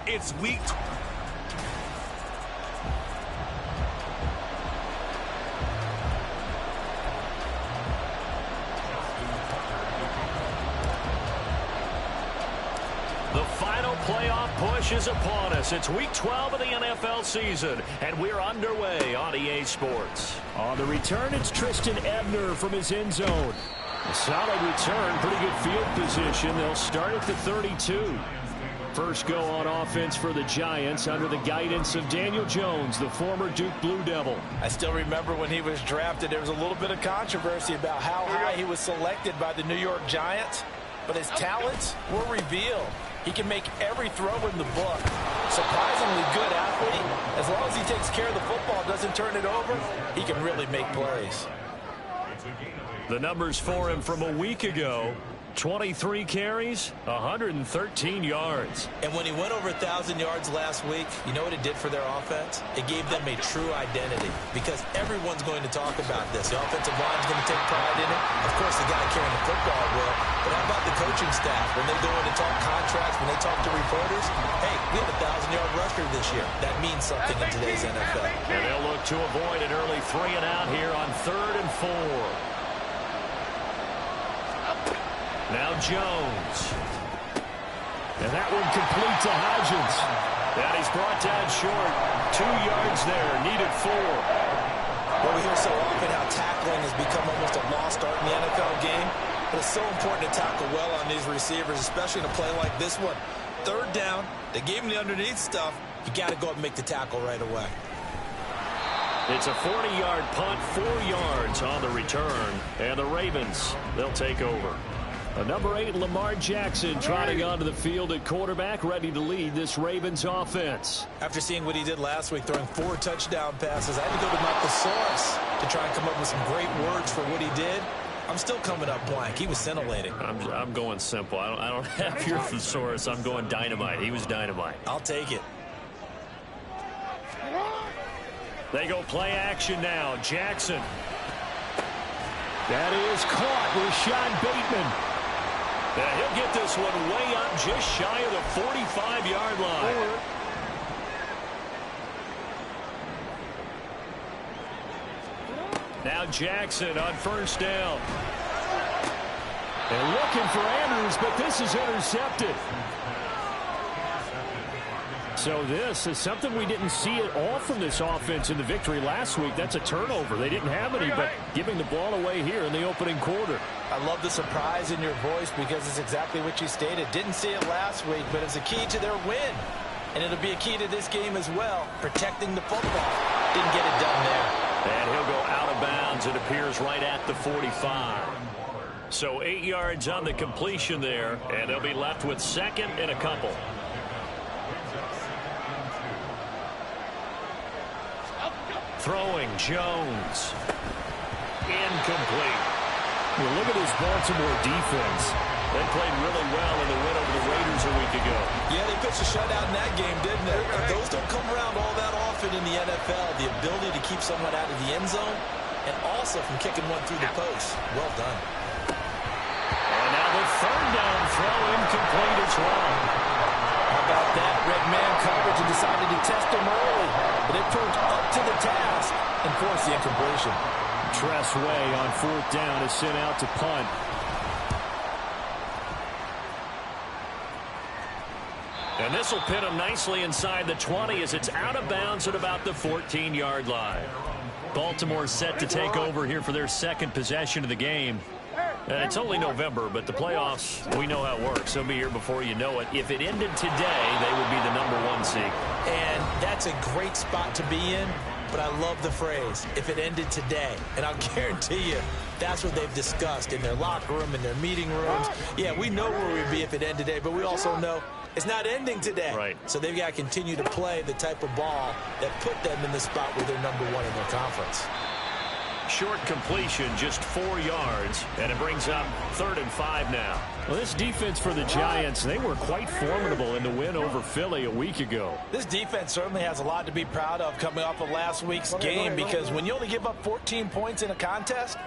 It's week. The final playoff push is upon us. It's week 12 of the NFL season, and we're underway on EA Sports. On the return, it's Tristan Ebner from his end zone. A solid return, pretty good field position. They'll start at the 32. First go on offense for the Giants under the guidance of Daniel Jones, the former Duke Blue Devil. I still remember when he was drafted, there was a little bit of controversy about how high he was selected by the New York Giants, but his talents were revealed. He can make every throw in the book. Surprisingly good athlete. As long as he takes care of the football, doesn't turn it over, he can really make plays. The numbers for him from a week ago: 23 carries, 113 yards. And when he went over 1,000 yards last week, you know what it did for their offense? It gave them a true identity, because everyone's going to talk about this. The offensive line's going to take pride in it. Of course, the guy carrying the football will. But how about the coaching staff? When they go in and talk contracts, when they talk to reporters, hey, we have a 1,000-yard rusher this year. That means something in today's NFL. And they'll look to avoid an early 3 and out here on 3rd and 4. Now Jones. And that one complete to Hodgins. And he's brought down short. 2 yards there. Needed 4. Well, we hear so often how tackling has become almost a lost art in the NFL game. But it's so important to tackle well on these receivers, especially in a play like this one. 3rd down. They gave him the underneath stuff. You got to go up and make the tackle right away. It's a 40-yard punt, 4 yards on the return. And the Ravens, they'll take over. Number 8, Lamar Jackson, trotting onto the field at quarterback, ready to lead this Ravens offense. After seeing what he did last week, throwing 4 touchdown passes, I had to go to my thesaurus to try and come up with some great words for what he did. I'm still coming up blank. He was scintillating. I'm going simple. I don't have your thesaurus. I'm going dynamite. He was dynamite. I'll take it. They go play action now. Jackson. That is caught. Rashad Bateman. And he'll get this one way up just shy of the 45-yard line. Now Jackson on 1st down. They're looking for Andrews, but this is intercepted. So this is something we didn't see at all from this offense in the victory last week. That's a turnover. They didn't have any, but giving the ball away here in the opening quarter. I love the surprise in your voice, because it's exactly what you stated. Didn't see it last week, but it's a key to their win. And it'll be a key to this game as well, protecting the football. Didn't get it done there. And he'll go out of bounds. It appears right at the 45. So 8 yards on the completion there, and they'll be left with 2nd and a couple. Throwing, Jones. Incomplete. Well, look at this Baltimore defense. They played really well in the win over the Raiders a week ago. Yeah, they pitched a shutout in that game, didn't they? Those don't come around all that often in the NFL. The ability to keep someone out of the end zone, and also from kicking one through the post. Well done. And now the 3rd down throw, incomplete as well. How about that? Red man coverage and decided to test him early. But it proved up to the task and forced the incompletion. Tress Way on 4th down is sent out to punt. And this will pin him nicely inside the 20 as it's out of bounds at about the 14-yard line. Baltimore set to take over here for their 2nd possession of the game. And it's only November, but the playoffs, we know how it works. They'll be here before you know it. If it ended today, they would be the number 1 seed. And that's a great spot to be in, but I love the phrase, if it ended today. And I'll guarantee you, that's what they've discussed in their locker room, in their meeting rooms. Yeah, we know where we'd be if it ended today, but we also know it's not ending today. Right. So they've got to continue to play the type of ball that put them in the spot where they're number 1 in their conference. Short completion, just 4 yards, and it brings up 3rd and 5 now. Well, this defense for the Giants, they were quite formidable in the win over Philly a week ago. This defense certainly has a lot to be proud of coming off of last week's game, because when you only give up 14 points in a contest,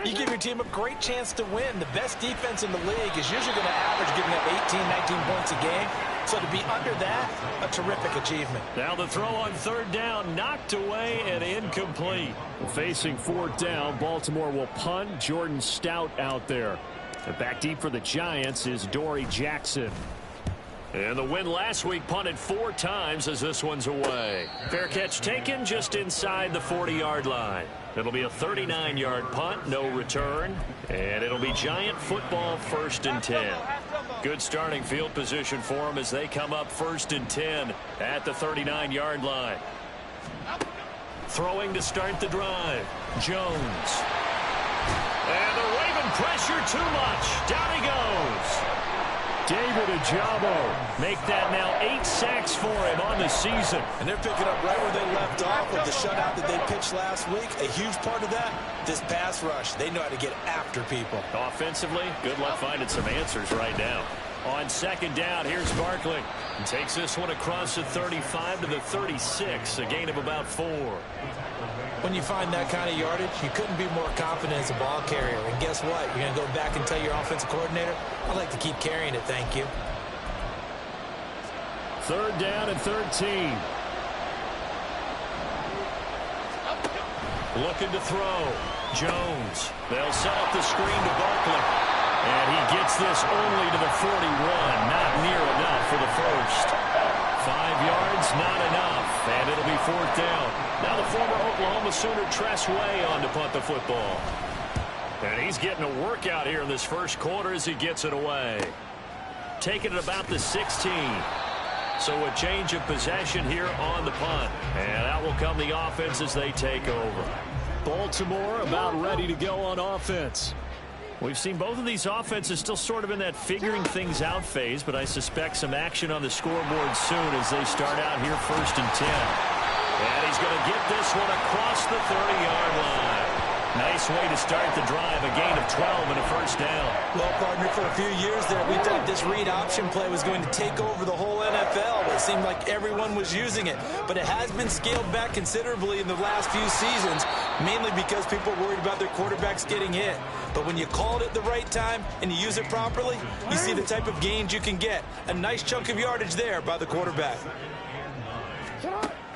you give your team a great chance to win. The best defense in the league is usually going to average giving up 18, 19 points a game. So to be under that, a terrific achievement. Now the throw on third down, knocked away and incomplete. Facing fourth down, Baltimore will punt. Jordan Stout out there. And back deep for the Giants is Dory Jackson. And the win last week punted 4 times as this one's away. Fair catch taken just inside the 40-yard line. It'll be a 39-yard punt, no return. And it'll be Giant football 1st and 10. Good starting field position for them as they come up 1st and 10 at the 39-yard line. Throwing to start the drive, Jones. And the Raven pressure too much. Down he goes. David Ojabo make that now 8 sacks for him on the season. And they're picking up right where they left off with the shutout that they pitched last week. A huge part of that, this pass rush. They know how to get after people. Offensively, good luck finding some answers right now. On 2nd down, here's Barkley. He takes this one across the 35 to the 36, a gain of about 4. When you find that kind of yardage, you couldn't be more confident as a ball carrier. And guess what? You're going to go back and tell your offensive coordinator, I'd like to keep carrying it, thank you. 3rd down and 13. Looking to throw. Jones. They'll set up the screen to Barkley. And he gets this only to the 41. Not near enough for the first. 5 yards, not enough. And it'll be 4th down. Now the former Oklahoma Sooner Tress Way on to punt the football. And he's getting a workout here in this first quarter as he gets it away. Taking it about the 16. So a change of possession here on the punt. And out will come the offense as they take over. Baltimore about ready to go on offense. We've seen both of these offenses still sort of in that figuring things out phase, but I suspect some action on the scoreboard soon as they start out here 1st and 10. And he's going to get this one across the 30-yard line. Nice way to start the drive, a gain of 12 and a 1st down. Well, partner, for a few years there, we thought this read option play was going to take over the whole NFL. It seemed like everyone was using it. But it has been scaled back considerably in the last few seasons, mainly because people are worried about their quarterbacks getting hit. But when you call it at the right time and you use it properly, you see the type of gains you can get. A nice chunk of yardage there by the quarterback.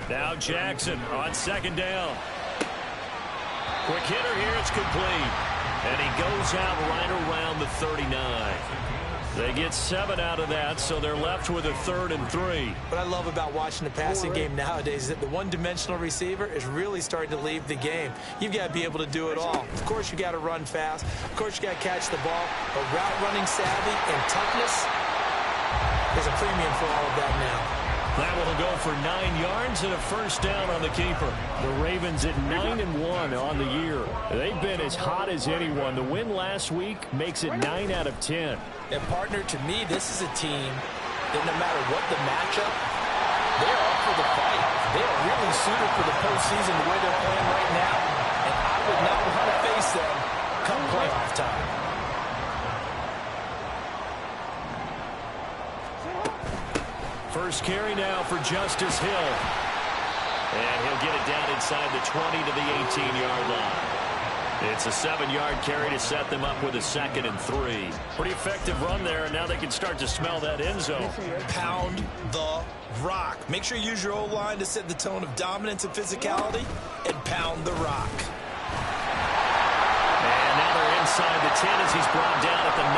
Now Jackson on 2nd down. Quick hitter here, it's complete. And he goes out right around the 39. They get 7 out of that, so they're left with a 3rd and 3. What I love about watching the passing game nowadays is that the one-dimensional receiver is really starting to leave the game. You've got to be able to do it all. Of course, you got to run fast. Of course, you got to catch the ball. But route running savvy and toughness, there's a premium for all of that now. That will go for 9 yards and a 1st down on the keeper. The Ravens at 9-1 on the year. They've been as hot as anyone. The win last week makes it 9 out of 10. And partner, to me, this is a team that no matter what the matchup, they're up for the fight. They are really suited for the postseason the way they're playing right now. And I would not want to face them come playoff time. First carry now for Justice Hill. And he'll get it down inside the 20 to the 18-yard line. It's a 7-yard carry to set them up with a 2nd and 3. Pretty effective run there, and now they can start to smell that end zone. Pound the rock. Make sure you use your O-line to set the tone of dominance and physicality, and pound the rock. And now they're inside the 10 as he's brought down at the 9.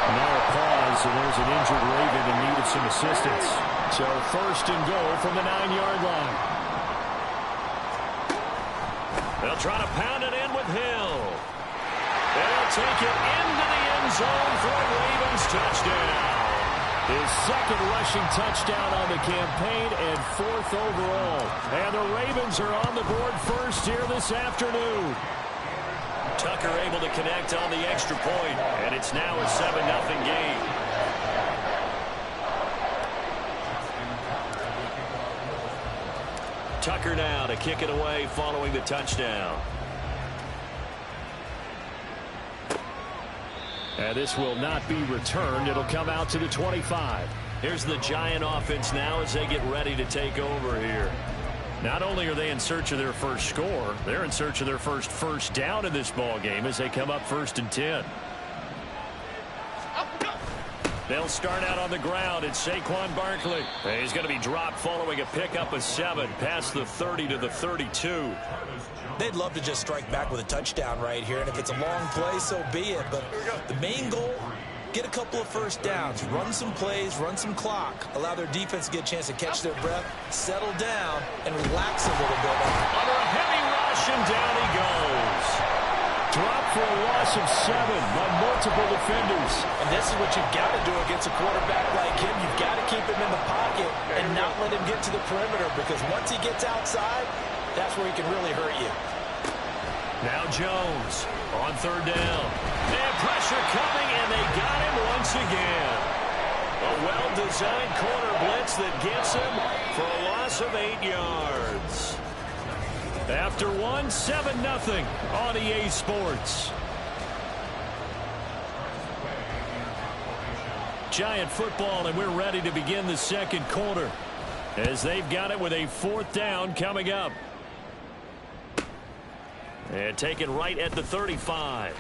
Now a pause, and there's an injured Raven in need of some assistance. So 1st and goal from the 9-yard line. They'll try to pound it in with Hill. They'll take it into the end zone for a Ravens touchdown. His 2nd rushing touchdown on the campaign and 4th overall. And the Ravens are on the board first here this afternoon. Tucker able to connect on the extra point, and it's now a 7-0 game. Tucker now to kick it away following the touchdown. And this will not be returned. It'll come out to the 25. Here's the Giant offense now as they get ready to take over here. Not only are they in search of their first score, they're in search of their first down in this ball game as they come up 1st and 10. They'll start out on the ground. It's Saquon Barkley. He's going to be dropped following a pickup of 7 past the 30 to the 32. They'd love to just strike back with a touchdown right here, and if it's a long play, so be it. But the main goal, get a couple of first downs, run some plays, run some clock, allow their defense to get a chance to catch their breath, settle down, and relax a little bit. Under a heavy rush, and down he goes. Dropped for a loss of 7 by multiple defenders. And this is what you've got to do against a quarterback like him. You've got to keep him in the pocket and not let him get to the perimeter, because once he gets outside, that's where he can really hurt you. Now Jones on 3rd down. And pressure coming, and they got him once again. A well-designed corner blitz that gets him for a loss of 8 yards. After 1, 7-0 on EA Sports. Giant football, and we're ready to begin the second quarter as they've got it with a 4th down coming up. And taken right at the 35.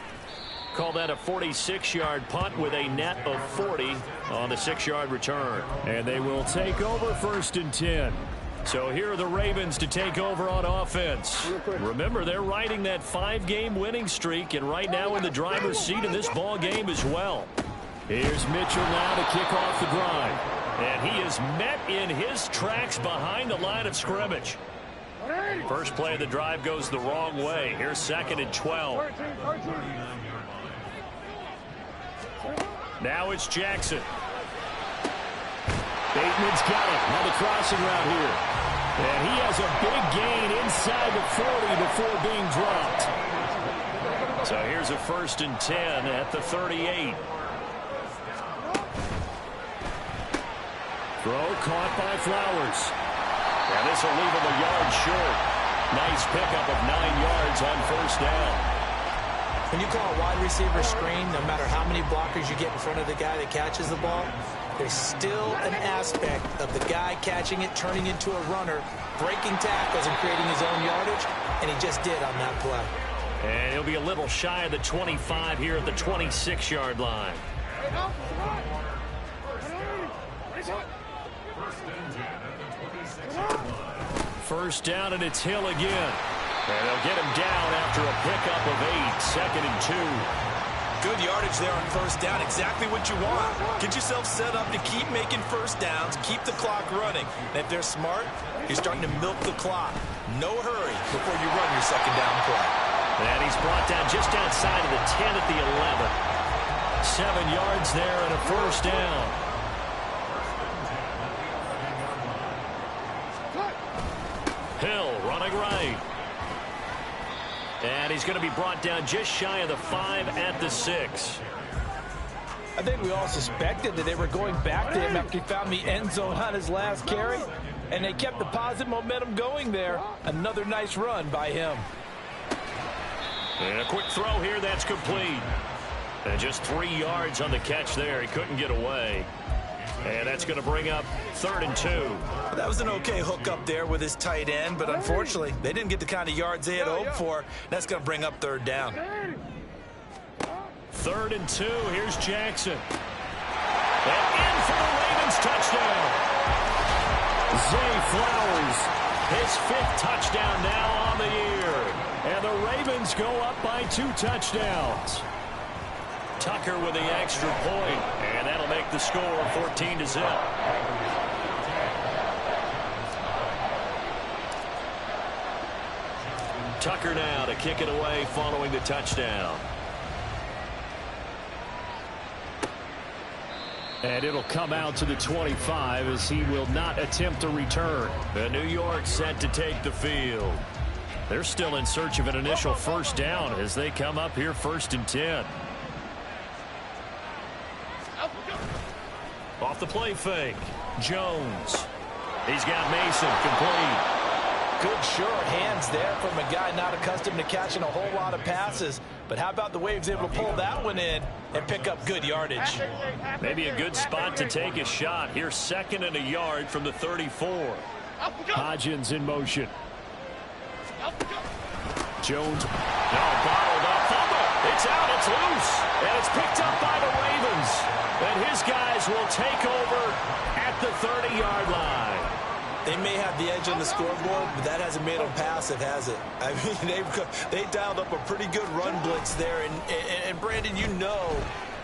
Call that a 46-yard punt with a net of 40 on the 6-yard return. And they will take over 1st and 10. So here are the Ravens to take over on offense. Remember, they're riding that 5-game winning streak, and right now in the driver's seat in this ball game as well. Here's Mitchell now to kick off the drive. And he is met in his tracks behind the line of scrimmage. First play of the drive goes the wrong way. Here's 2nd and 12. Now it's Jackson. Bateman's got it on the crossing route here. And he has a big gain inside the 40 before being dropped. So here's a 1st and 10 at the 38. Throw caught by Flowers. And this will leave him a yard short. Nice pickup of 9 yards on 1st down. When you call a wide receiver screen, no matter how many blockers you get in front of the guy that catches the ball, there's still an aspect of the guy catching it, turning into a runner, breaking tackles and creating his own yardage, and he just did on that play. And he'll be a little shy of the 25 here at the 26-yard line. First down, and it's Hill again. And they'll get him down after a pickup of 8, 2nd and 2. Good yardage there on 1st down, exactly what you want. Get yourself set up to keep making first downs, keep the clock running. And if they're smart, you're starting to milk the clock. No hurry before you run your 2nd down play. And he's brought down just outside of the 10 at the 11. 7 yards there and a 1st down. Hill running right. And he's going to be brought down just shy of the 5 at the 6. I think we all suspected that they were going back to him after he found the end zone on his last carry, and they kept the positive momentum going there. Another nice run by him. And a quick throw here, that's complete. And just 3 yards on the catch there. He couldn't get away. And that's going to bring up 3rd and 2. That was an okay hook up there with his tight end, but unfortunately, they didn't get the kind of yards they had hoped for. That's going to bring up 3rd down. 3rd and 2. Here's Jackson. And in for the Ravens touchdown. Zay Flowers, his 5th touchdown now on the year. And the Ravens go up by 2 touchdowns. Tucker with the extra point, and that'll make the score 14-0. Tucker now to kick it away following the touchdown. And it'll come out to the 25 as he will not attempt a return. The New York set to take the field. They're still in search of an initial 1st down as they come up here 1st and 10. Off the play fake, Jones. He's got Mason complete. Good short hands there from a guy not accustomed to catching a whole lot of passes. But how about the way he was able to pull that one in and pick up good yardage? Maybe a good spot to take a shot. Here's 2nd and a yard from the 34. Hodgins in motion. Jones. No, bottled up. Fumble. It's out. It's loose. loose, and it's picked up by the Ravens. And his guys will take over at the 30-yard line. They may have the edge on the scoreboard, but that hasn't made them passive, has it? I mean, they dialed up a pretty good run blitz there. And Brandon, you know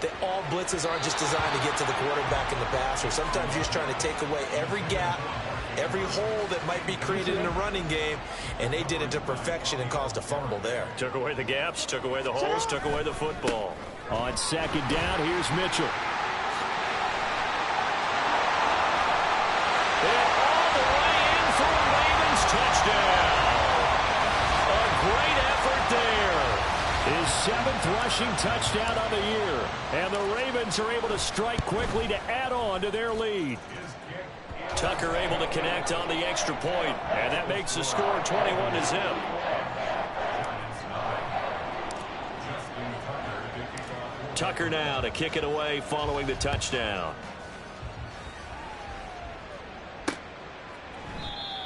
that all blitzes aren't just designed to get to the quarterback in the passer. Sometimes you're just trying to take away every gap, every hole that might be created in the running game, and they did it to perfection and caused a fumble there. Took away the gaps, took away the holes, took away the football. On second down, here's Mitchell. Touchdown. A great effort there. His 7th rushing touchdown of the year. And the Ravens are able to strike quickly to add on to their lead. Tucker able to connect on the extra point, and that makes the score 21-0. Tucker now to kick it away following the touchdown.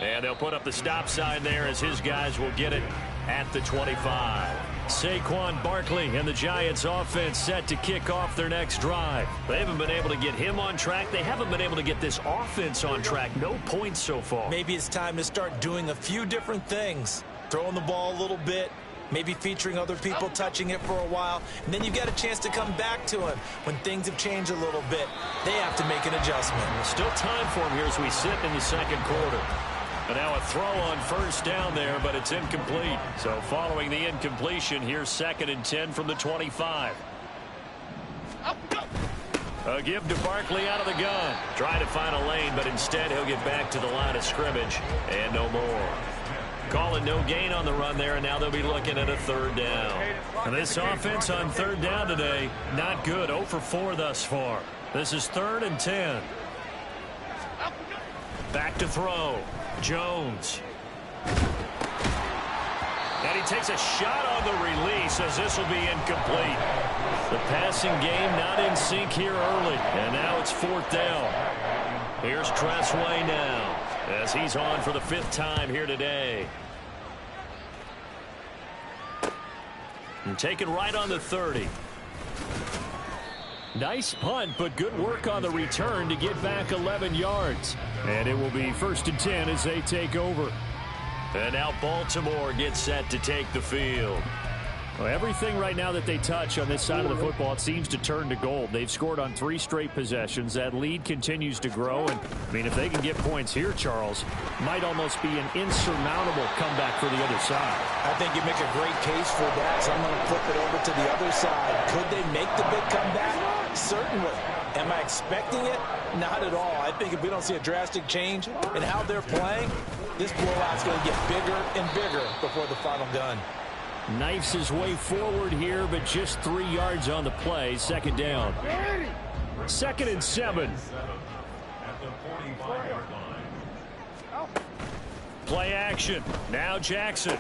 And they'll put up the stop sign there as his guys will get it at the 25. Saquon Barkley and the Giants offense set to kick off their next drive. They haven't been able to get him on track. They haven't been able to get this offense on track. No points so far. Maybe it's time to start doing a few different things. Throwing the ball a little bit, maybe featuring other people touching it for a while, and then you've got a chance to come back to him when things have changed a little bit. They have to make an adjustment. Still time for him here as we sit in the second quarter. And now a throw on first down there, but it's incomplete. So following the incompletion, here's 2nd and 10 from the 25. A give to Barkley out of the gun. Trying to find a lane, but instead he'll get back to the line of scrimmage. And no more. Calling no gain on the run there, and now they'll be looking at a 3rd down. And this offense on 3rd down today, not good. 0 for 4 thus far. This is 3rd and 10. Back to throw. Jones. And he takes a shot on the release as this will be incomplete. The passing game not in sync here early. And now it's 4th down. Here's Tressway now as he's on for the 5th time here today. And taken right on the 30. Nice punt, but good work on the return to get back 11 yards. And it will be 1st and 10 as they take over. And now Baltimore gets set to take the field. Well, everything right now that they touch on this side of the football, it seems to turn to gold. They've scored on 3 straight possessions. That lead continues to grow. And, I mean, if they can get points here, Charles, might almost be an insurmountable comeback for the other side. I think you make a great case for that. So I'm going to flip it over to the other side. Could they make the big comeback? Certainly. Am I expecting it? Not at all. I think if we don't see a drastic change in how they're playing, this blowout's going to get bigger and bigger before the final gun. Knifes his way forward here, but just 3 yards on the play. 2nd down. 2nd and 7. Play action. Now Jackson.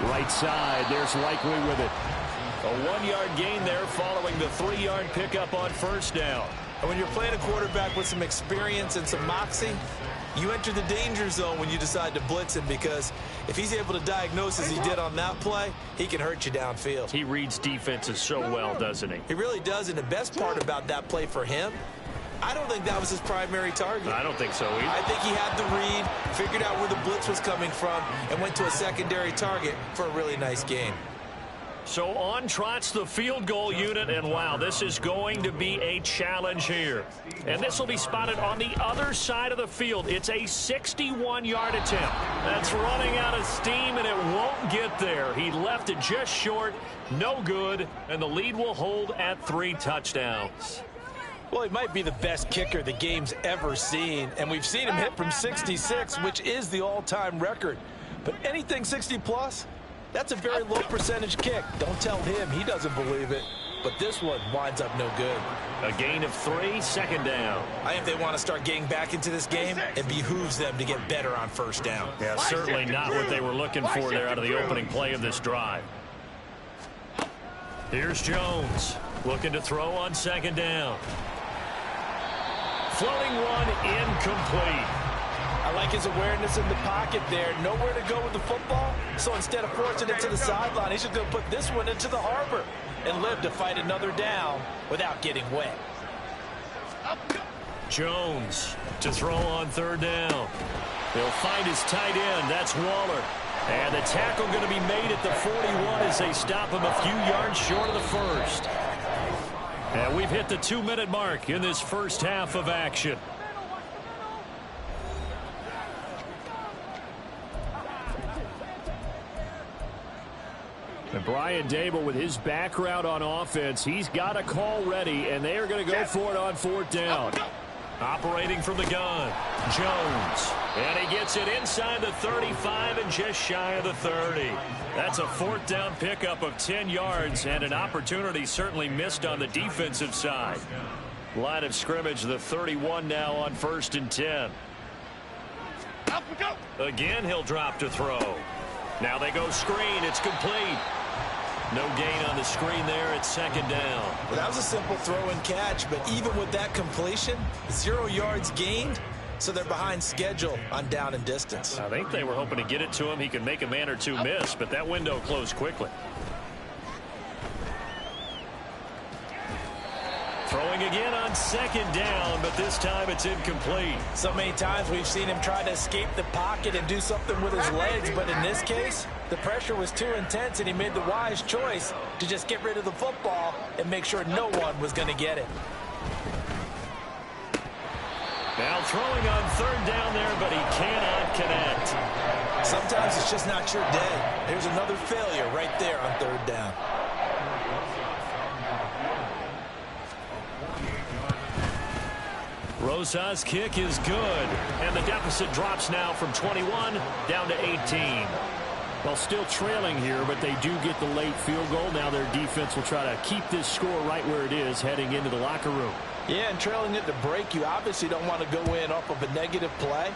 Right side. There's Likely with it. A 1-yard gain there following the 3-yard pickup on 1st down. And when you're playing a quarterback with some experience and some moxie, you enter the danger zone when you decide to blitz him, because if he's able to diagnose as he did on that play, he can hurt you downfield. He reads defenses so well, doesn't he? He really does, and the best part about that play for him, I don't think that was his primary target. I don't think so either. I think he had the read, figured out where the blitz was coming from, and went to a secondary target for a really nice gain. So on trots the field goal unit, and wow, this is going to be a challenge here. And this will be spotted on the other side of the field. It's a 61-yard attempt. That's running out of steam, and it won't get there. He left it just short, no good, and the lead will hold at 3 touchdowns. Well, he might be the best kicker the game's ever seen, and we've seen him hit from 66, which is the all-time record. But anything 60-plus, that's a very low percentage kick. Don't tell him he doesn't believe it. But this one winds up no good. A gain of 3, 2nd down. I think they want to start getting back into this game. It behooves them to get better on 1st down. Yeah, certainly not what they were looking for there out of the opening play of this drive. Here's Jones looking to throw on 2nd down. Floating one incomplete. I like his awareness in the pocket there. Nowhere to go with the football. So instead of forcing it to the sideline, he's just going to put this one into the harbor. and live to fight another down without getting wet. Jones to throw on third down. He'll find his tight end. That's Waller. And the tackle going to be made at the 41 as they stop him a few yards short of the first. And we've hit the 2-minute mark in this first half of action. And Brian Daboll, with his background on offense, he's got a call ready, and they are going to go for it on fourth down. Operating from the gun, Jones. And he gets it inside the 35 and just shy of the 30. That's a fourth down pickup of 10 yards and an opportunity certainly missed on the defensive side. Line of scrimmage, the 31 now on 1st and 10. Again, he'll drop to throw. Now they go screen. It's complete. No gain on the screen there at 2nd down. Well, that was a simple throw and catch, but even with that completion, 0 yards gained, so they're behind schedule on down and distance. I think they were hoping to get it to him. He could make a man or two miss, but that window closed quickly. Throwing again on 2nd down, but this time it's incomplete. So many times we've seen him try to escape the pocket and do something with his legs, but in this case, the pressure was too intense, and he made the wise choice to just get rid of the football and make sure no one was going to get it. Now throwing on 3rd down there, but he cannot connect. Sometimes it's just not your day. Here's another failure right there on 3rd down. Rosas' kick is good, and the deficit drops now from 21 down to 18. Well, still trailing here, but they do get the late field goal. Now their defense will try to keep this score right where it is heading into the locker room. Yeah, and trailing it to break, you obviously don't want to go in off of a negative play.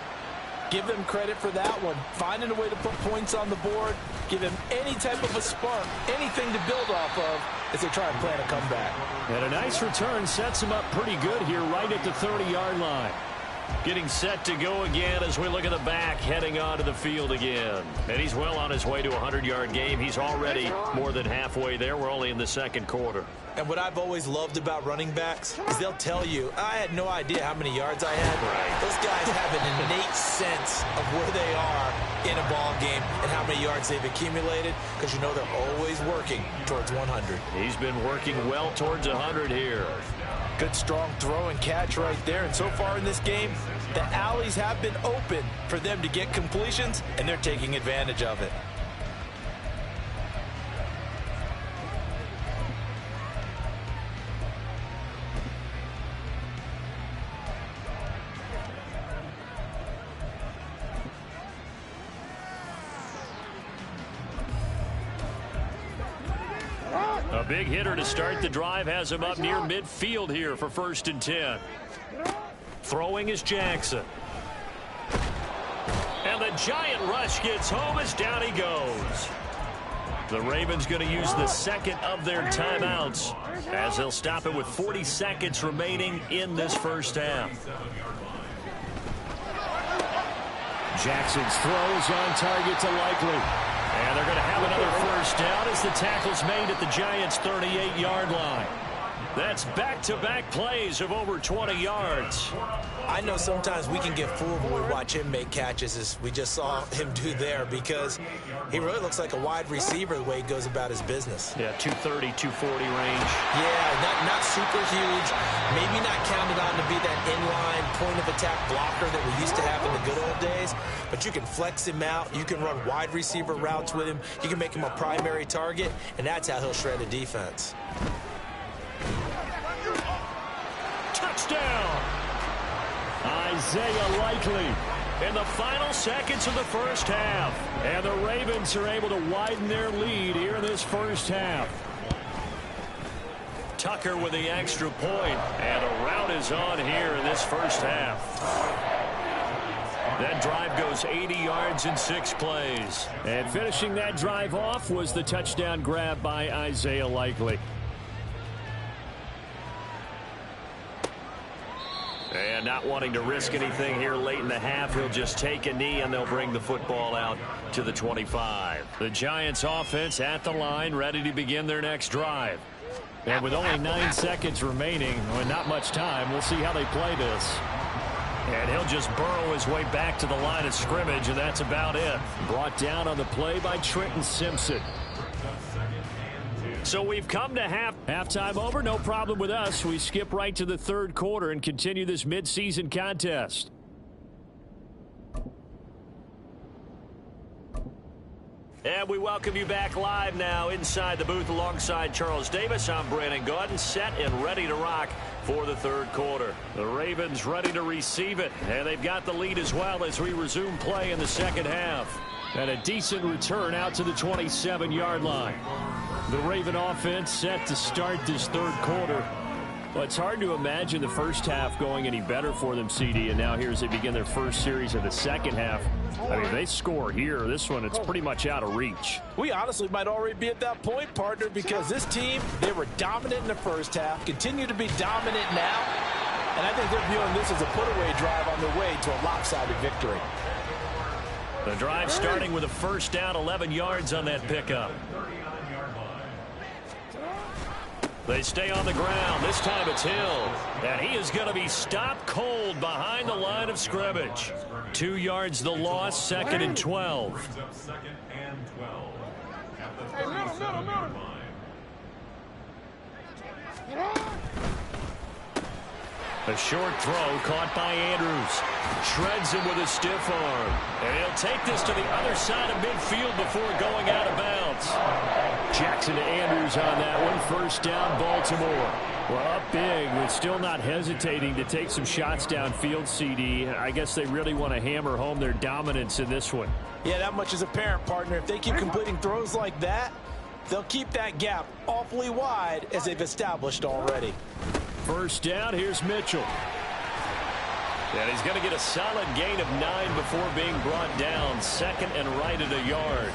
Give them credit for that one. Finding a way to put points on the board, give them any type of a spark, anything to build off of as they try and plan a comeback. And a nice return sets him up pretty good here right at the 30-yard line. Getting set to go again as we look at the back, heading onto the field again. And he's well on his way to a 100-yard game. He's already more than halfway there. We're only in the 2nd quarter. And what I've always loved about running backs is they'll tell you, I had no idea how many yards I had. Right. Those guys have an innate sense of where they are in a ball game and how many yards they've accumulated, because you know they're always working towards 100. He's been working well towards 100 here. Good strong throw and catch right there. And so far in this game, the alleys have been open for them to get completions, and they're taking advantage of it. A big hitter to start the drive has him up near midfield here for 1st and 10. Throwing is Jackson. And the giant rush gets home as down he goes. The Ravens going to use the 2nd of their timeouts as they'll stop it with 40 seconds remaining in this first half. Jackson's throws on target to Likely. And they're going to have another first down as the tackle's made at the Giants' 38-yard line. That's back-to-back plays of over 20 yards. I know sometimes we can get fooled when we watch him make catches, as we just saw him do there, because he really looks like a wide receiver the way he goes about his business. Yeah, 230, 240 range. Yeah, not super huge. Maybe not counted on to be that inline point-of-attack blocker that we used to have in the good old days, but you can flex him out. You can run wide receiver routes with him. You can make him a primary target, and that's how he'll shred a defense. Touchdown! Isaiah Likely in the final seconds of the first half. And the Ravens are able to widen their lead here in this first half. Tucker with the extra point, and a rout is on here in this first half. That drive goes 80 yards in 6 plays. And finishing that drive off was the touchdown grab by Isaiah Likely. And not wanting to risk anything here late in the half, he'll just take a knee and they'll bring the football out to the 25. The Giants offense at the line, ready to begin their next drive. And with only 9 seconds remaining, and not much time, we'll see how they play this. And he'll just burrow his way back to the line of scrimmage, and that's about it. Brought down on the play by Trenton Simpson. So we've come to halftime over. No problem with us. We skip right to the third quarter and continue this midseason contest. And we welcome you back live now inside the booth alongside Charles Davis. I'm Brandon Gaudin, set and ready to rock for the third quarter. The Ravens ready to receive it, and they've got the lead as well as we resume play in the second half. And a decent return out to the 27-yard line. The Raven offense set to start this third quarter. Well, it's hard to imagine the first half going any better for them, CD, and now here as they begin their first series of the second half. I mean, they score here. This one, it's pretty much out of reach. We honestly might already be at that point, partner, because this team, they were dominant in the first half, continue to be dominant now, and I think they're viewing this as a put-away drive on their way to a lopsided victory. The drive starting with a first down, 11 yards on that pickup. They stay on the ground. This time it's Hill. And he is going to be stopped cold behind the line of scrimmage. 2 yards the loss, second and 12. A short throw caught by Andrews. Shreds him with a stiff arm. And he'll take this to the other side of midfield before going out of bounds. Jackson to Andrews on that one. First down, Baltimore. Well, up big, but still not hesitating to take some shots downfield, CD. I guess they really want to hammer home their dominance in this one. Yeah, that much is apparent, partner. If they keep completing throws like that, they'll keep that gap awfully wide as they've established already. First down, here's Mitchell. And he's going to get a solid gain of 9 before being brought down. Second and right at a yard.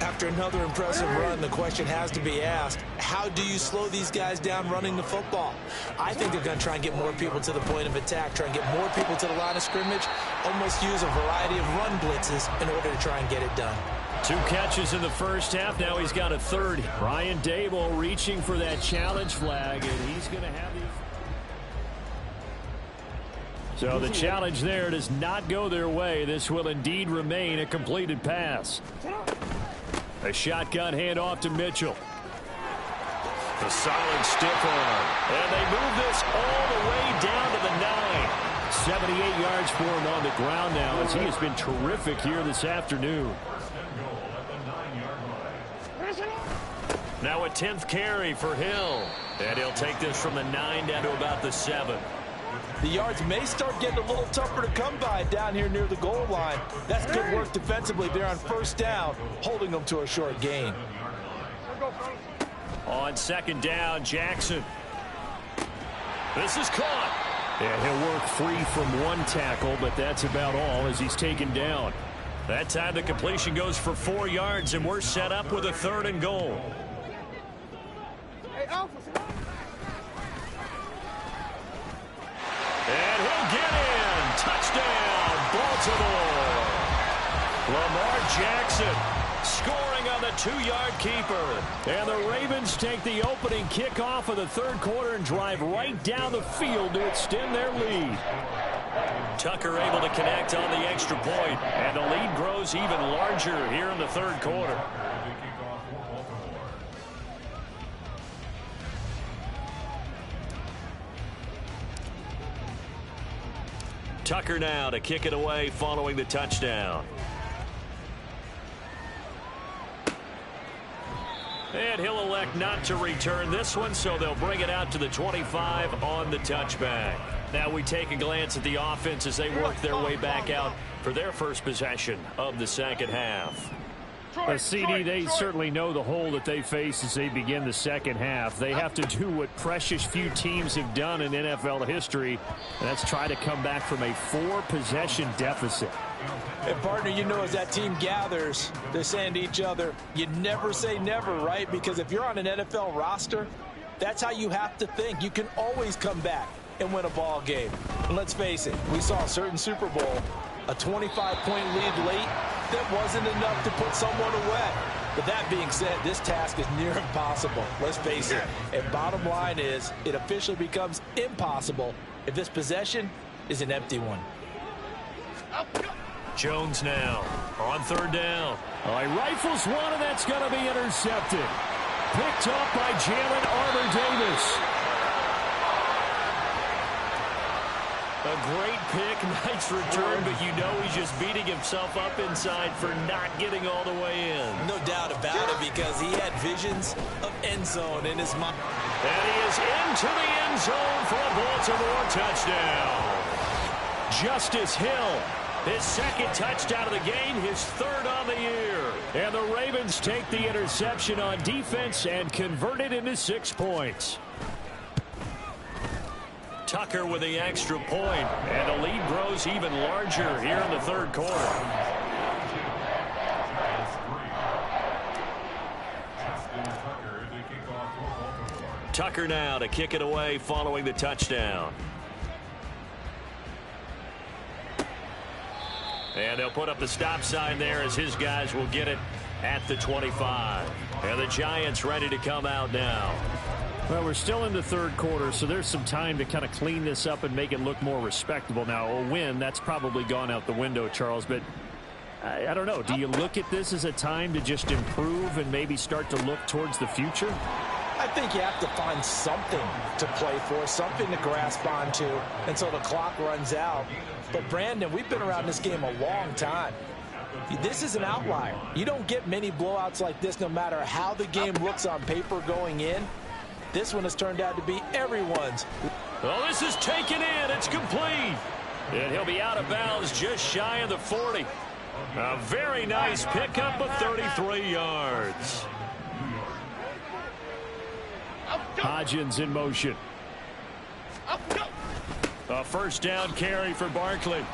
After another impressive run, the question has to be asked, how do you slow these guys down running the football? I think they're going to try and get more people to the point of attack, try and get more people to the line of scrimmage, almost use a variety of run blitzes in order to try and get it done. 2 catches in the first half. Now he's got a third. Brian Daboll reaching for that challenge flag, and he's going to have these. So the challenge there does not go their way. This will indeed remain a completed pass. A shotgun handoff to Mitchell. A solid stiff arm. And they move this all the way down to the 9. 78 yards for him on the ground now as he has been terrific here this afternoon. Now a 10th carry for Hill. And he'll take this from the 9 down to about the 7. The yards may start getting a little tougher to come by down here near the goal line. That's good work defensively there on first down, holding them to a short gain. On second down, Jackson. This is caught. And he'll work free from one tackle, but that's about all as he's taken down. That time the completion goes for 4 yards, and we're set up with a 3rd and goal. And he'll get in. Touchdown, Baltimore. Lamar Jackson scoring on the 2-yard keeper. And the Ravens take the opening kickoff of the third quarter and drive right down the field to extend their lead. Tucker able to connect on the extra point, and the lead grows even larger here in the third quarter. Tucker now to kick it away following the touchdown. And he'll elect not to return this one, so they'll bring it out to the 25 on the touchback. Now we take a glance at the offense as they work their way back out for their first possession of the second half. CD, they certainly know the hole that they face as they begin the second half. They have to do what precious few teams have done in NFL history, and that's try to come back from a 4-possession deficit. And, partner, you know, as that team gathers, they're saying to each other, you never say never, right? Because if you're on an NFL roster, that's how you have to think. You can always come back and win a ball game. And let's face it, we saw a certain Super Bowl, a 25-point lead late, that wasn't enough to put someone away. With that being said, this task is near impossible. Let's face it. And bottom line is, it officially becomes impossible if this possession is an empty one. Jones now on third down. All right, rifles one, and that's going to be intercepted. Picked up by Jalen Armour-Davis. A great pick, nice return, but you know he's just beating himself up inside for not getting all the way in. No doubt about it, because he had visions of end zone in his mind. And he is into the end zone for a Baltimore touchdown. Justice Hill, his second touchdown of the game, his third on the year. And the Ravens take the interception on defense and convert it into 6 points. Tucker with the extra point, and the lead grows even larger here in the third quarter. Tucker now to kick it away following the touchdown. And they'll put up the stop sign there as his guys will get it at the 25. And the Giants ready to come out now. Well, we're still in the third quarter, so there's some time to kind of clean this up and make it look more respectable. Now, a win, that's probably gone out the window, Charles, but I don't know. Do you look at this as a time to just improve and maybe start to look towards the future? I think you have to find something to play for, something to grasp onto until the clock runs out. But, Brandon, we've been around this game a long time. This is an outlier. You don't get many blowouts like this no matter how the game looks on paper going in. This one has turned out to be everyone's. Well, this is taken in. It's complete. And he'll be out of bounds just shy of the 40. A very nice pickup of 33 yards. Hodgins in motion. A first down carry for Barkley.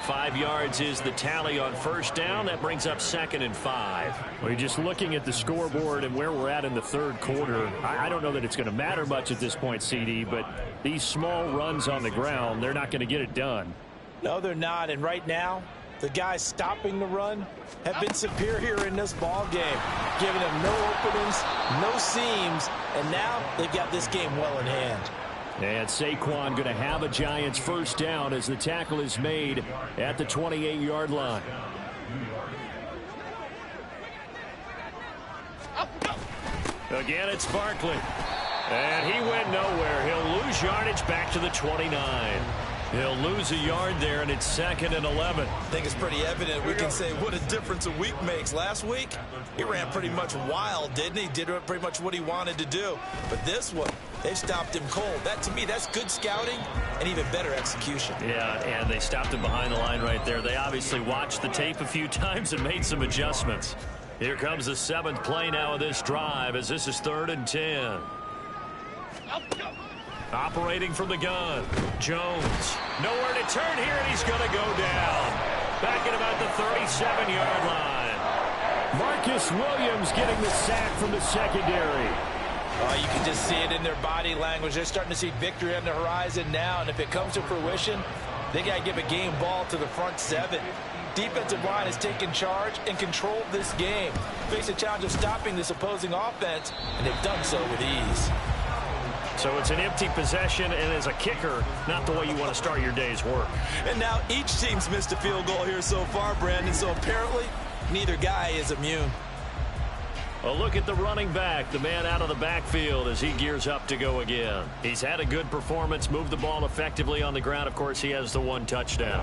5 yards is the tally on first down. That brings up 2nd and 5. Well, you're just looking at the scoreboard and where we're at in the third quarter. I don't know that it's going to matter much at this point, CD, but these small runs on the ground, they're not going to get it done. No, they're not. And right now, the guys stopping the run have been superior in this ball game, giving them no openings, no seams, and now they've got this game well in hand. And Saquon going to have a Giants first down as the tackle is made at the 28-yard line. Again, it's Barkley. And he went nowhere. He'll lose yardage back to the 29. He'll lose a yard there, and it's 2nd and 11. I think it's pretty evident. We can say what a difference a week makes. Last week, he ran pretty much wild, didn't he? Did pretty much what he wanted to do. But this one, they stopped him cold. That, to me, that's good scouting and even better execution. Yeah, and they stopped him behind the line right there. They obviously watched the tape a few times and made some adjustments. Here comes the 7th play now of this drive as this is 3rd and 10. Operating from the gun. Jones. Nowhere to turn here, and he's going to go down. Back at about the 37-yard line. Marcus Williams getting the sack from the secondary. Oh, you can just see it in their body language. They're starting to see victory on the horizon now, and if it comes to fruition, they got to give a game ball to the front 7. Defensive line has taken charge and controlled this game. Face a challenge of stopping this opposing offense, and they've done so with ease. So it's an empty possession, and as a kicker, not the way you want to start your day's work. And now each team's missed a field goal here so far, Brandon, so apparently neither guy is immune. A look at the running back, the man out of the backfield as he gears up to go again. He's had a good performance, moved the ball effectively on the ground. Of course, he has the 1 touchdown.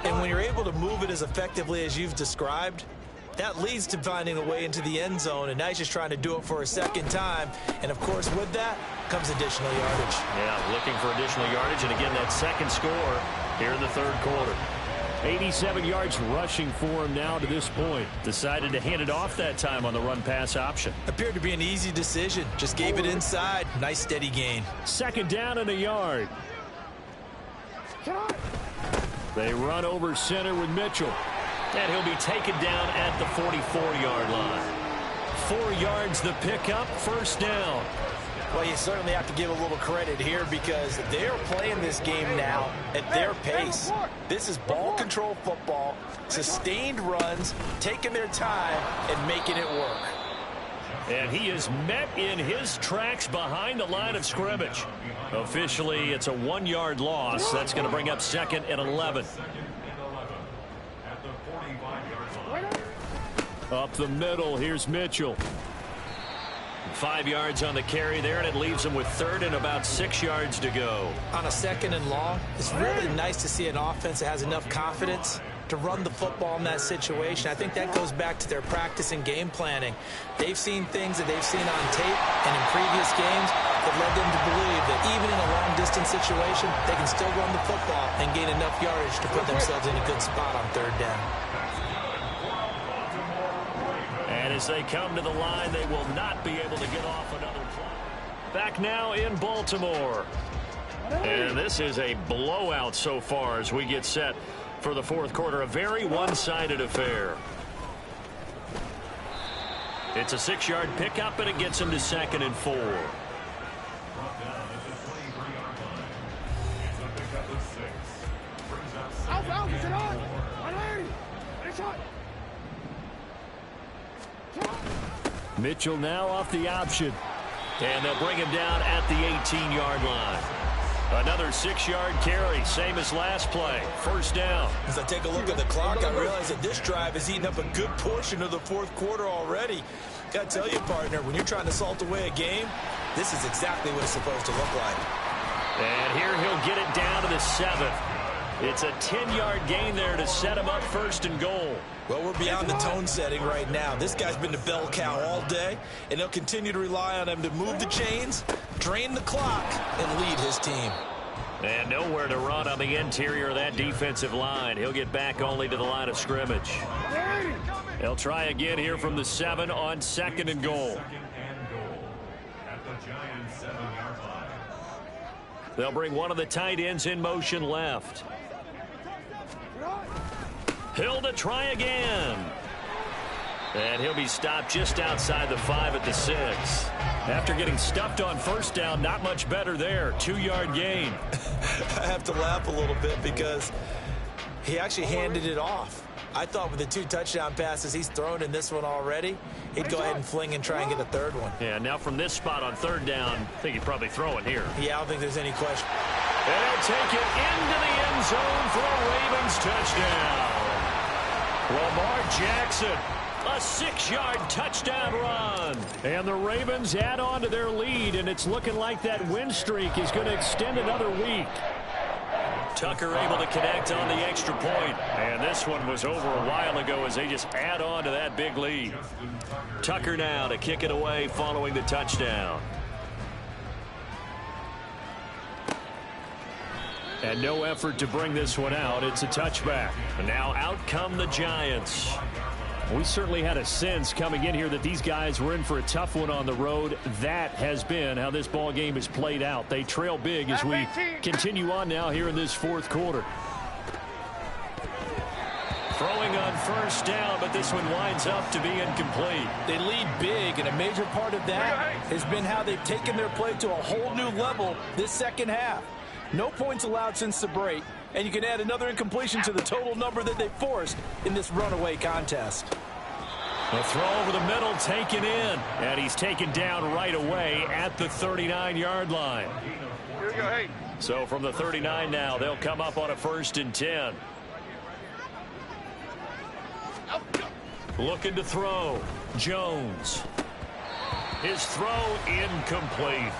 And when you're able to move it as effectively as you've described, that leads to finding a way into the end zone, and now he's just trying to do it for a second time. And, of course, with that comes additional yardage. Yeah, looking for additional yardage, and again, that second score here in the third quarter. 87 yards rushing for him now to this point. Decided to hand it off that time on the run-pass option. Appeared to be an easy decision. Just gave it inside. Nice, steady gain. 2nd down and a yard. They run over center with Mitchell. And he'll be taken down at the 44-yard line. 4 yards the pickup, first down. Well, you certainly have to give a little credit here because they're playing this game now at their pace. This is ball control football, sustained runs, taking their time and making it work. And he is met in his tracks behind the line of scrimmage. Officially, it's a 1-yard loss. That's going to bring up 2nd and 11. Up the middle, here's Mitchell. 5 yards on the carry there, and it leaves him with 3rd and about 6 yards to go. On a 2nd and long, it's really nice to see an offense that has enough confidence to run the football in that situation. I think that goes back to their practice and game planning. They've seen things that they've seen on tape and in previous games that led them to believe that even in a long-distance situation, they can still run the football and gain enough yardage to put themselves in a good spot on 3rd down. And as they come to the line, they will not be able to get off another play. Back now in Baltimore. And this is a blowout so far as we get set for the 4th quarter. A very one-sided affair. It's a 6-yard pickup, and it gets him to 2nd and 4. Mitchell now off the option. And they'll bring him down at the 18-yard line. Another 6-yard carry, same as last play. 1st down. As I take a look at the clock, I realize that this drive has eaten up a good portion of the 4th quarter already. Got to tell you, partner, when you're trying to salt away a game, this is exactly what it's supposed to look like. And here he'll get it down to the 7th. It's a 10-yard gain there to set him up 1st and goal. Well, we're beyond the tone setting right now. This guy's been the bell cow all day, and they'll continue to rely on him to move the chains, drain the clock, and lead his team. And nowhere to run on the interior of that defensive line. He'll get back only to the line of scrimmage. They'll try again here from the 7 on 2nd and goal. They'll bring one of the tight ends in motion left. Hill to try again. And he'll be stopped just outside the 5 at the 6. After getting stuffed on 1st down, not much better there. 2-yard gain. I have to laugh a little bit because he actually handed it off. I thought with the 2 touchdown passes he's thrown in this one already, he'd go ahead and fling and try and get a 3rd one. Yeah, now from this spot on 3rd down, I think he'd probably throw it here. Yeah, I don't think there's any question. And he'll take it into the end zone for a Ravens touchdown. Lamar Jackson, a 6-yard touchdown run. And the Ravens add on to their lead, and it's looking like that win streak is going to extend another week. Tucker able to connect on the extra point. And this one was over a while ago as they just add on to that big lead. Tucker now to kick it away following the touchdown. And no effort to bring this one out. It's a touchback. And now out come the Giants. We certainly had a sense coming in here that these guys were in for a tough one on the road. That has been how this ball game is played out. They trail big as we continue on now here in this 4th quarter. Throwing on 1st down, but this one winds up to be incomplete. They lead big, and a major part of that has been how they've taken their play to a whole new level this 2nd half. No points allowed since the break, and you can add another incompletion to the total number that they forced in this runaway contest. A throw over the middle taken in, and he's taken down right away at the 39-yard line. Here we go, hey. So from the 39 now, they'll come up on a 1st and 10. Looking to throw. Jones. His throw incomplete.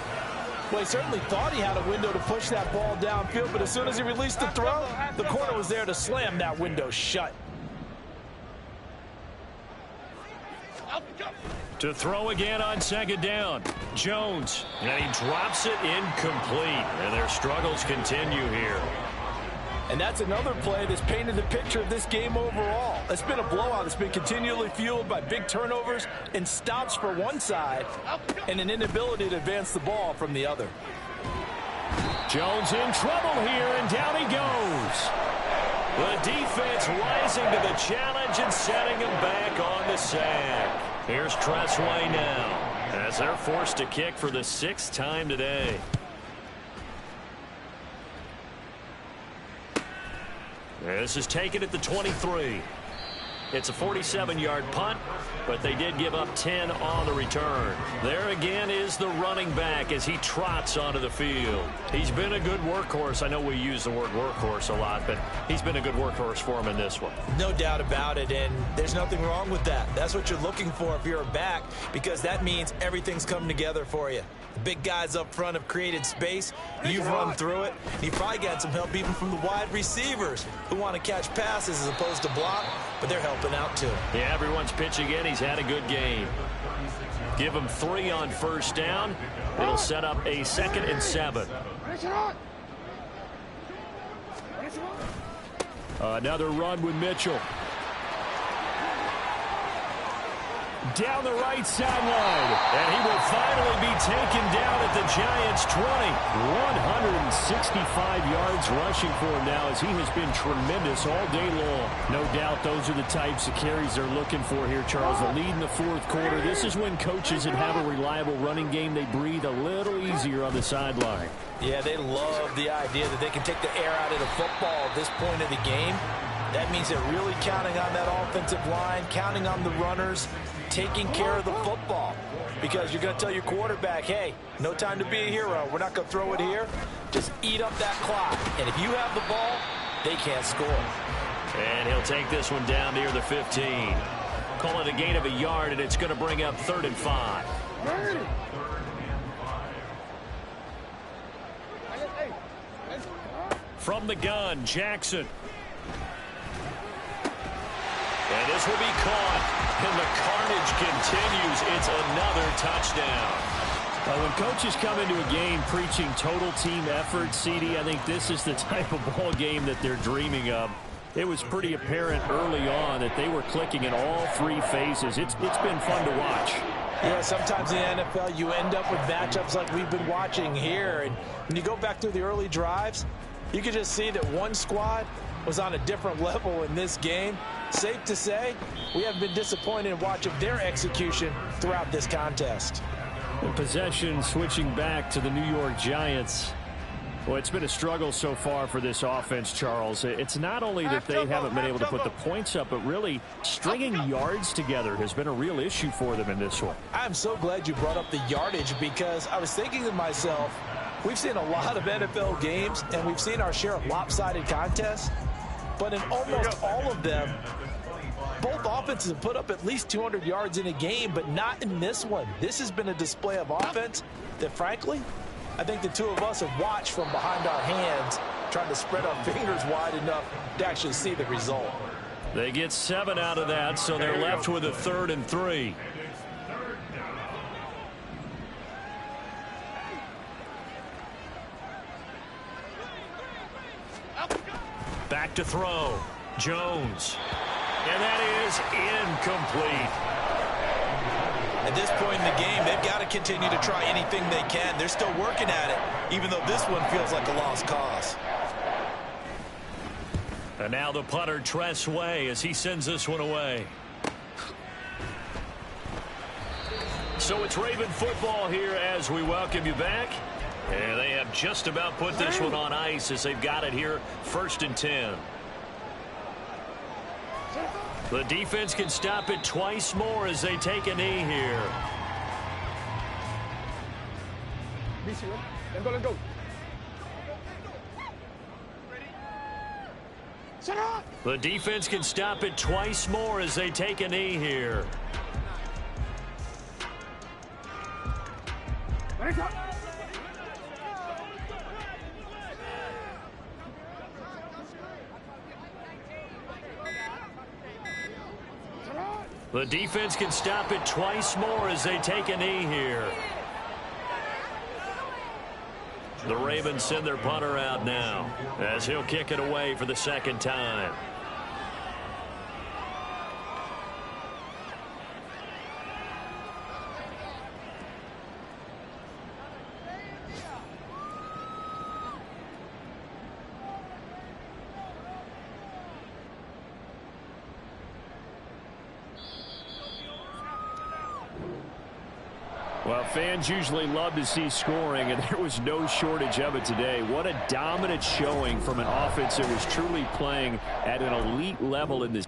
Well, he certainly thought he had a window to push that ball downfield, but as soon as he released the throw, the corner was there to slam that window shut. To throw again on 2nd down. Jones. And he drops it incomplete. And their struggles continue here. And that's another play that's painted the picture of this game overall. It's been a blowout. It's been continually fueled by big turnovers and stops for one side and an inability to advance the ball from the other. Jones in trouble here, and down he goes. The defense rising to the challenge and setting him back on the sack. Here's Tressway now. as they're forced to kick for the 6th time today. This is taken at the 23. It's a 47-yard punt, but they did give up 10 on the return. There again is the running back as he trots onto the field. He's been a good workhorse. I know we use the word workhorse a lot, but he's been a good workhorse for him in this one. No doubt about it, and there's nothing wrong with that. That's what you're looking for if you're a back, because that means everything's coming together for you. The big guys up front have created space. You've run through it. You've probably got some help even from the wide receivers who want to catch passes as opposed to block, but they're helping out too. Yeah, everyone's pitching in. He's had a good game. Give him 3 on first down. It'll set up a 2nd and 7. Another run with Mitchell. Down the right sideline. And he will finally be taken down at the Giants' 20. 165 yards rushing for him now as he has been tremendous all day long. No doubt those are the types of carries they're looking for here, Charles. The lead in the 4th quarter. This is when coaches that have a reliable running game, they breathe a little easier on the sideline. Yeah, they love the idea that they can take the air out of the football at this point of the game. That means they're really counting on that offensive line, counting on the runners, taking care of the football. Because you're going to tell your quarterback, hey, no time to be a hero. We're not going to throw it here. Just eat up that clock. And if you have the ball, they can't score. And he'll take this one down near the 15. Call it a gain of a yard, and it's going to bring up 3rd and 5. From the gun, Jackson. And this will be caught. And the carnage continues. It's another touchdown. When coaches come into a game preaching total team effort, CD, I think this is the type of ball game that they're dreaming of. It was pretty apparent early on that they were clicking in all 3 phases. It's been fun to watch. Yeah, sometimes in the NFL you end up with matchups like we've been watching here. And when you go back through the early drives, you can just see that one squad was on a different level in this game. Safe to say, we have been disappointed in watching their execution throughout this contest. The possession switching back to the New York Giants. Well, it's been a struggle so far for this offense, Charles. It's not only that they haven't been able to put the points up, but really stringing yards together has been a real issue for them in this one. I'm so glad you brought up the yardage, because I was thinking to myself, we've seen a lot of NFL games, and we've seen our share of lopsided contests. But in almost all of them, both offenses have put up at least 200 yards in a game, but not in this one. This has been a display of offense that, frankly, I think the two of us have watched from behind our hands, trying to spread our fingers wide enough to actually see the result. They get 7 out of that, so they're left with a 3rd and 3. Back to throw. Jones. And that is incomplete. At this point in the game, they've got to continue to try anything they can. They're still working at it, even though this one feels like a lost cause. And now the punter, Tress Way, as he sends this one away. So it's Raven football here as we welcome you back. And they have just about put this one on ice as they've got it here, 1st and 10. The defense can stop it twice more as they take a knee here. Let's go. The defense can stop it twice more as they take a knee here. The defense can stop it twice more as they take a knee here. The Ravens send their punter out now as he'll kick it away for the 2nd time. Well, fans usually love to see scoring, and there was no shortage of it today. What a dominant showing from an offense that was truly playing at an elite level in this